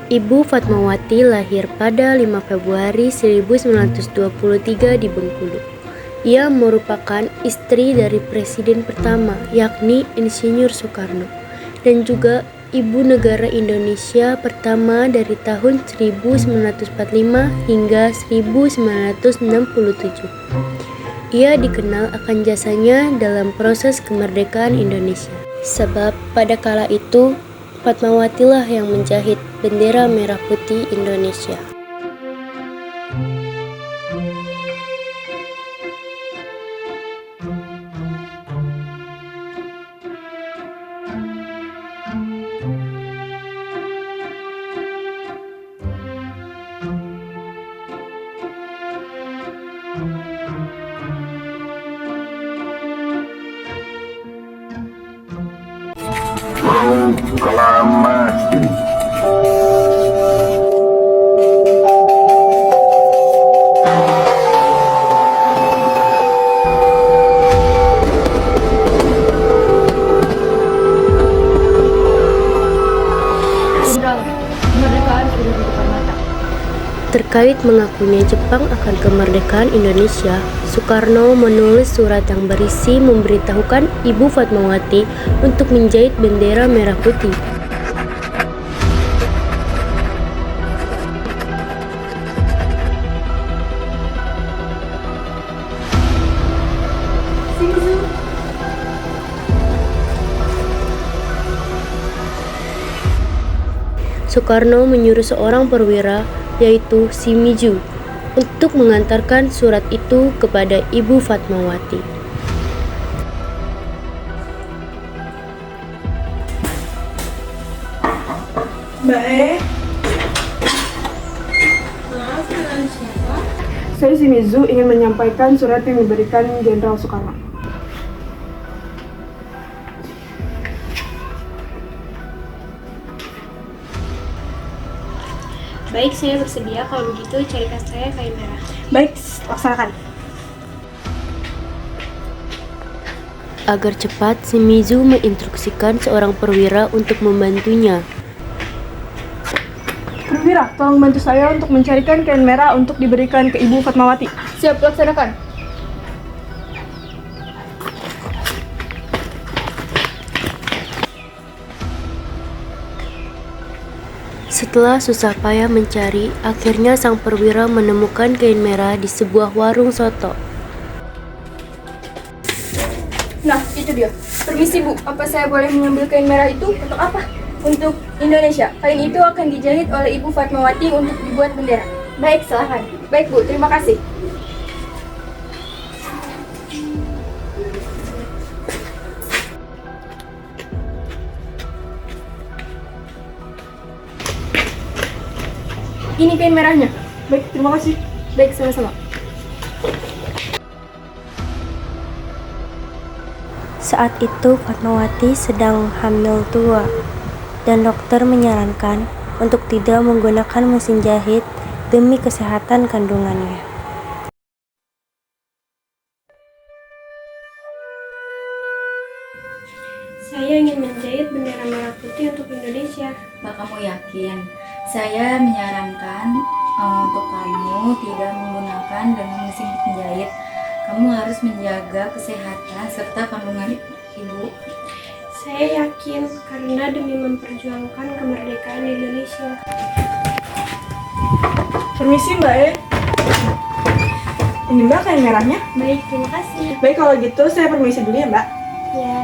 Ibu Fatmawati lahir pada 5 Februari 1923 di Bengkulu. Ia merupakan istri dari Presiden pertama, yakni Insinyur Soekarno, dan juga Ibu Negara Indonesia pertama dari tahun 1945 hingga 1967. Ia dikenal akan jasanya dalam proses kemerdekaan Indonesia. Sebab pada kala itu, Fatmawatilah yang menjahit bendera merah putih Indonesia. Proklamasi. Kemerdekaan sudah di depan mata. Terkait mengakunya Jepang akan kemerdekaan Indonesia, Soekarno menulis surat yang berisi memberitahukan Ibu Fatmawati untuk menjahit bendera merah putih. Soekarno menyuruh seorang perwira, yaitu Shimizu, untuk mengantarkan surat itu kepada Ibu Fatmawati. Mbak E, Maaf, dengan siapa? saya Shimizu ingin menyampaikan surat yang diberikan Jenderal Soekarno. Baik, saya bersedia. Kalau begitu, carikan saya kain merah. Baik, laksanakan. Agar cepat, Shimizu menginstruksikan seorang perwira untuk membantunya. Perwira, tolong bantu saya untuk mencarikan kain merah untuk diberikan ke Ibu Fatmawati. Siap, laksanakan. Setelah susah payah mencari, akhirnya sang perwira menemukan kain merah di sebuah warung soto. Nah, itu dia. Permisi Bu, apa saya boleh mengambil kain merah itu? Untuk apa? Untuk Indonesia. Kain itu akan dijahit oleh Ibu Fatmawati untuk dibuat bendera. Baik, silahkan. Baik Bu, terima kasih. Ini kain merahnya. Baik, terima kasih. Baik, sama-sama. Saat itu Fatmawati sedang hamil tua, dan dokter menyarankan untuk tidak menggunakan mesin jahit demi kesehatan kandungannya. Saya ingin menjahit bendera merah putih untuk Indonesia. Mbak, kamu yakin? Saya menyarankan untuk kamu tidak menggunakan dengan mesin penjahit. Kamu harus menjaga kesehatan serta kandungan ibu. Saya yakin karena demi memperjuangkan kemerdekaan Indonesia. Permisi Mbak E. Ini Mbak kain merahnya. Baik, terima kasih. Baik, kalau gitu saya permisi dulu ya Mbak. Ya,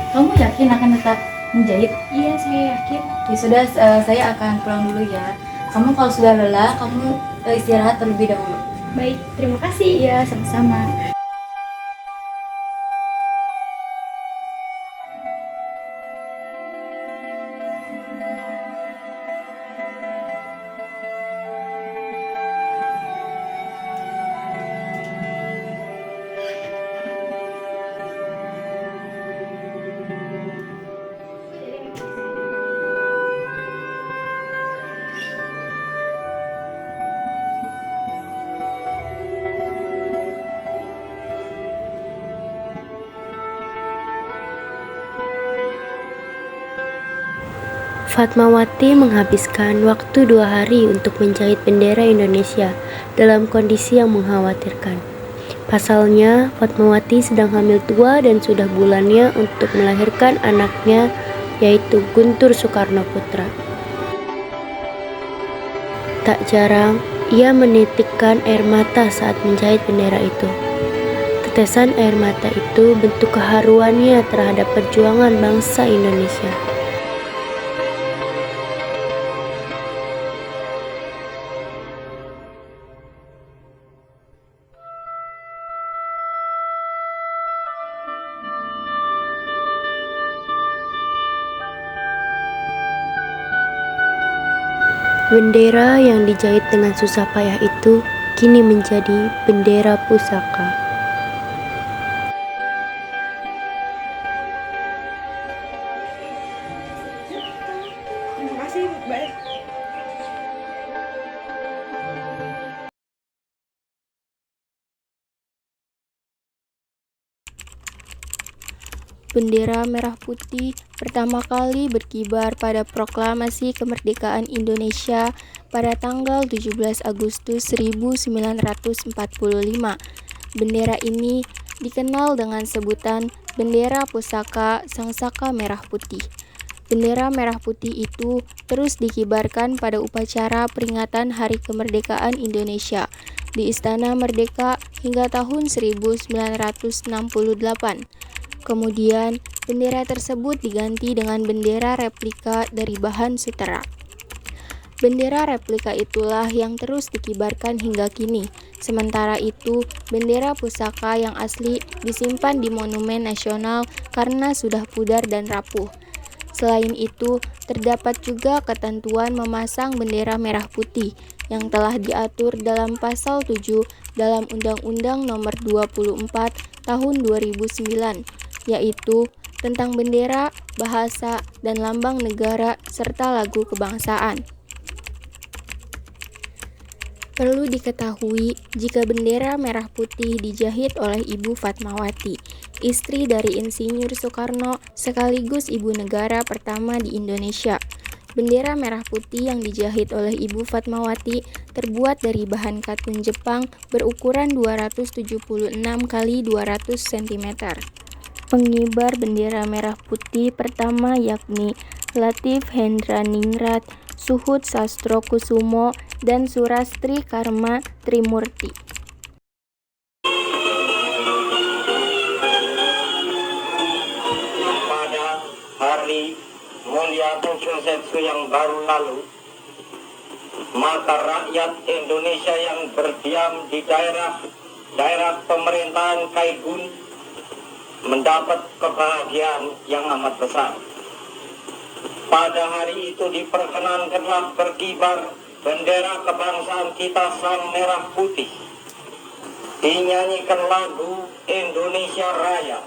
Kamu yakin akan tetap menjahit? iya saya yakin. Ya sudah, saya akan pulang dulu ya. Kamu kalau sudah lelah, kamu istirahat terlebih dahulu. Baik, terima kasih. Iya, sama-sama. Fatmawati menghabiskan waktu 2 hari untuk menjahit bendera Indonesia dalam kondisi yang mengkhawatirkan. Pasalnya, Fatmawati sedang hamil tua dan sudah bulannya untuk melahirkan anaknya, yaitu Guntur Soekarno Putra. Tak jarang, ia menitikkan air mata saat menjahit bendera itu. Tetesan air mata itu bentuk keharuannya terhadap perjuangan bangsa Indonesia. Bendera yang dijahit dengan susah payah itu kini menjadi bendera pusaka. Terima kasih, baik. Bendera merah putih pertama kali berkibar pada proklamasi kemerdekaan Indonesia pada tanggal 17 Agustus 1945. Bendera ini dikenal dengan sebutan bendera pusaka Sangsaka Merah Putih. Bendera merah putih itu terus dikibarkan pada upacara peringatan Hari Kemerdekaan Indonesia di Istana Merdeka hingga tahun 1968. Kemudian, bendera tersebut diganti dengan bendera replika dari bahan sutera. Bendera replika itulah yang terus dikibarkan hingga kini. Sementara itu, bendera pusaka yang asli disimpan di Monumen Nasional karena sudah pudar dan rapuh. Selain itu, terdapat juga ketentuan memasang bendera merah putih yang telah diatur dalam Pasal 7 dalam Undang-Undang Nomor 24 Tahun 2009, yaitu tentang bendera, bahasa, dan lambang negara serta lagu kebangsaan. Perlu diketahui jika bendera merah putih dijahit oleh Ibu Fatmawati, istri dari Insinyur Soekarno sekaligus ibu negara pertama di Indonesia. Bendera merah putih yang dijahit oleh Ibu Fatmawati terbuat dari bahan katun Jepang berukuran 276 x 200 cm. Pengibar bendera merah putih pertama yakni Latif Hendraningrat, Suhut Sastrokusumo, dan Surastri Karma Trimurti. Pada hari mulia Konstitusi yang baru lalu, maka rakyat Indonesia yang berdiam di daerah pemerintahan Kaigun mendapat kebahagiaan yang amat besar. Pada hari itu diperkenankanlah berkibar bendera kebangsaan kita sang merah putih. Dinyanyikan lagu Indonesia Raya,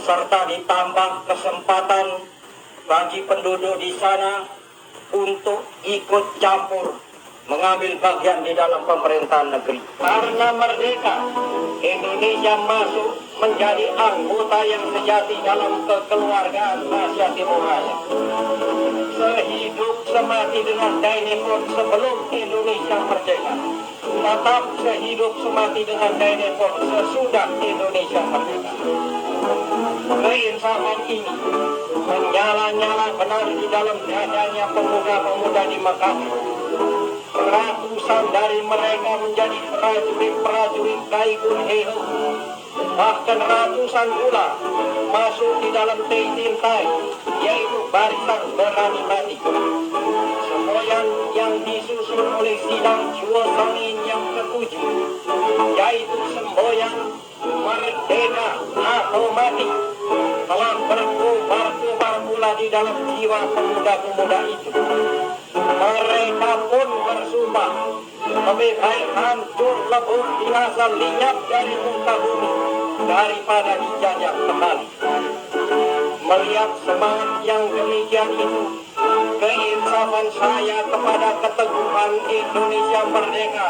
serta ditambah kesempatan bagi penduduk di sana untuk ikut campur mengambil bagian di dalam pemerintahan negeri. Karena merdeka, Indonesia masuk menjadi anggota yang sejati dalam kekeluargaan Asia Timur Raya. Sehidup semati dengan Dainipon sebelum Indonesia merdeka, tetap sehidup semati dengan Dainipon sesudah Indonesia merdeka. Keinsafan ini menyala-nyala benar di dalam dadanya pemuda-pemuda di Makassar. Ratusan dari mereka menjadi prajurit-prajurit Kaigun Heo. Bahkan ratusan pula masuk di dalam Teitintai, yaitu barisan berani mati. Semboyan yang disusun oleh Sidang Chua Sangin yang ke-7, yaitu semboyan merdeka atau mati, telah berkobar-kobar pula di dalam jiwa pemuda-pemuda itu. Mereka pun bersumpah lebih baik hancur lebur binasa lenyap dari muka bumi daripada dijajah kembali. Melihat semangat yang demikian itu, keinsafan saya kepada keteguhan Indonesia merdeka